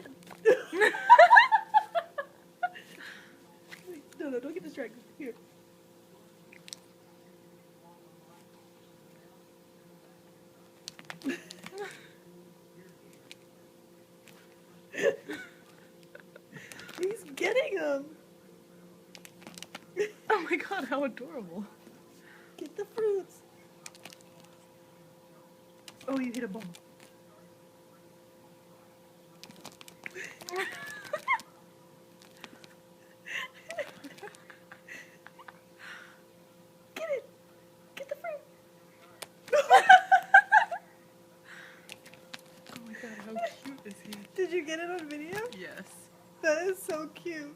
hit him. No, don't get distracted. Here. He's getting him. Oh my god, how adorable. Get the fruits. Oh, you hit a ball. Get it. Get the fruit. Oh my god, how cute is he? Did you get it on video? Yes. That is so cute.